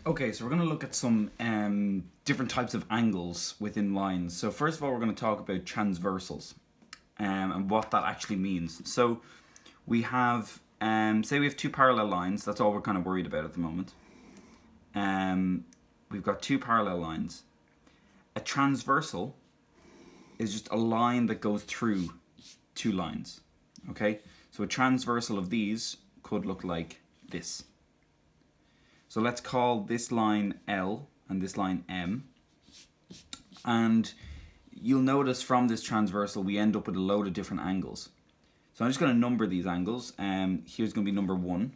Okay, so we're going to look at some different types of angles within lines. So first of all, we're going to talk about transversals and what that actually means. So we have, say we have two parallel lines. That's all we're kind of worried about at the moment. We've got two parallel lines. A transversal is just a line that goes through two lines. Okay, so a transversal of these could look like this. So let's call this line L and this line M. And you'll notice from this transversal we end up with a load of different angles. So I'm just going to number these angles. Here's going to be number 1.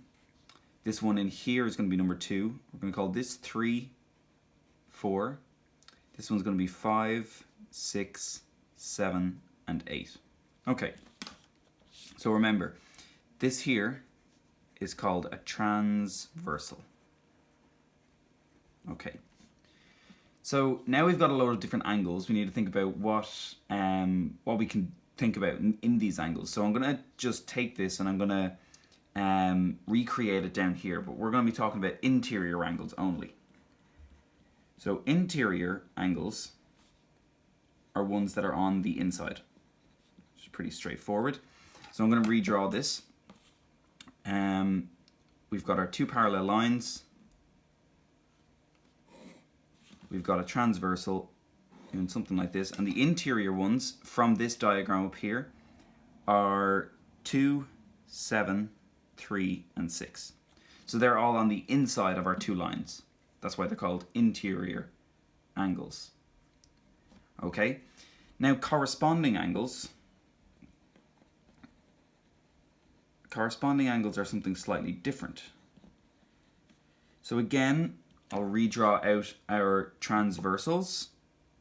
This one in here is going to be number 2. We're going to call this 3, 4. This one's going to be 5, 6, 7, and 8. Okay. So remember, this here is called a transversal. Okay. So now we've got a load of different angles. We need to think about what we can think about in these angles. So I'm going to just take this and I'm going to recreate it down here. But we're going to be talking about interior angles only. So interior angles are ones that are on the inside. Which is pretty straightforward. So I'm going to redraw this. We've got our two parallel lines. We've got a transversal doing something like this, and the interior ones from this diagram up here are 2, 7, 3, and 6. So they're all on the inside of our two lines. That's why they're called interior angles. Okay, now corresponding angles are something slightly different. So again, I'll redraw out our transversals,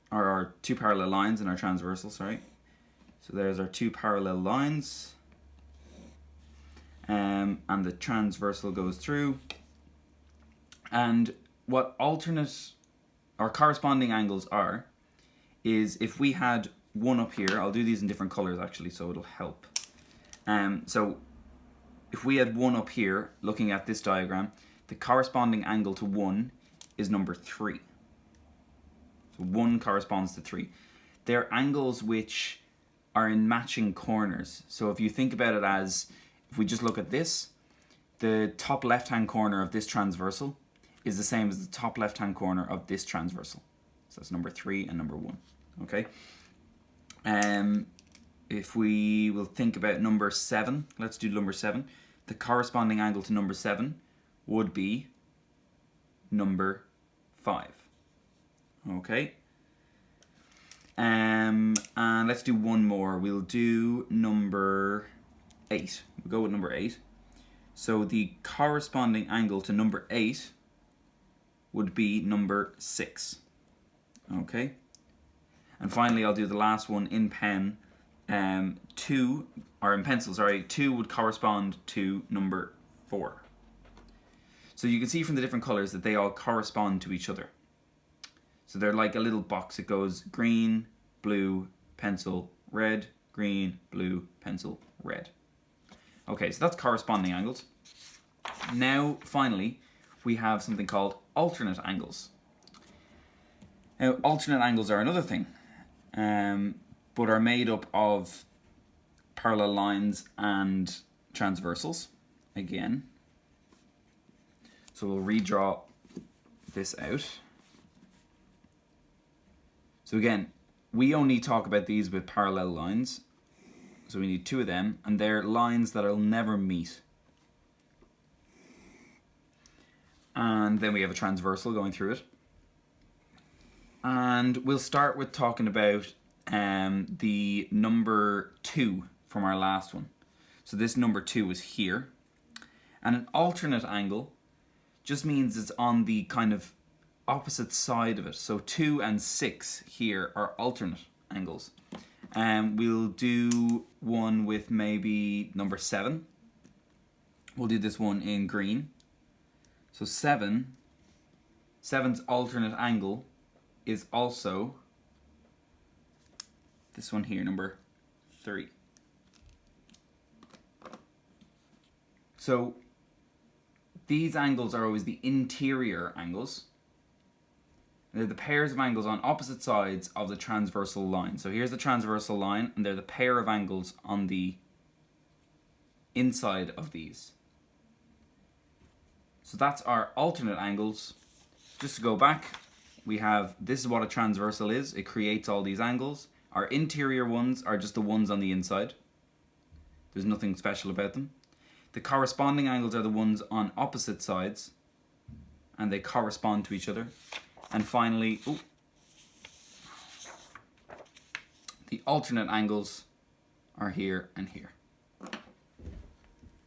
or our two parallel lines in our transversal, sorry. So there's our two parallel lines, and the transversal goes through. And what alternate or corresponding angles are, is if we had one up here, I'll do these in different colors actually so it'll help. So if we had one up here, looking at this diagram, the corresponding angle to 1 is number 3. So 1 corresponds to 3. They're angles which are in matching corners. So if you think about it as, if we just look at this, the top left-hand corner of this transversal is the same as the top left-hand corner of this transversal. So that's number 3 and number 1. Okay. If we will think about number 7, let's do number 7. The corresponding angle to number 7 would be number 5. Okay. And let's do one more. We'll do number 8. We'll go with number 8. So the corresponding angle to number 8 would be number 6. Okay. And finally, I'll do the last one in pen. 2, or in pencil, sorry, 2 would correspond to number 4. So you can see from the different colors that they all correspond to each other. So they're like a little box. It goes green, blue, pencil, red, green, blue, pencil, red. Okay, so that's corresponding angles. Now, finally, we have something called alternate angles. Now, alternate angles are another thing, but are made up of parallel lines and transversals, again. So we'll redraw this out. So again, we only talk about these with parallel lines. So we need 2 of them, and they're lines that'll never meet. And then we have a transversal going through it. And we'll start with talking about the number 2 from our last one. So this number 2 is here. And an alternate angle just means it's on the kind of opposite side of it. So 2 and 6 here are alternate angles. We'll do one with maybe number 7. We'll do this one in green. So 7's alternate angle is also this one here, number 3. these angles are always the interior angles. They're the pairs of angles on opposite sides of the transversal line. So here's the transversal line, and they're the pair of angles on the inside of these. So that's our alternate angles. Just to go back, we have, this is what a transversal is. It creates all these angles. Our interior ones are just the ones on the inside. There's nothing special about them. The corresponding angles are the ones on opposite sides, and they correspond to each other. And finally, the alternate angles are here and here.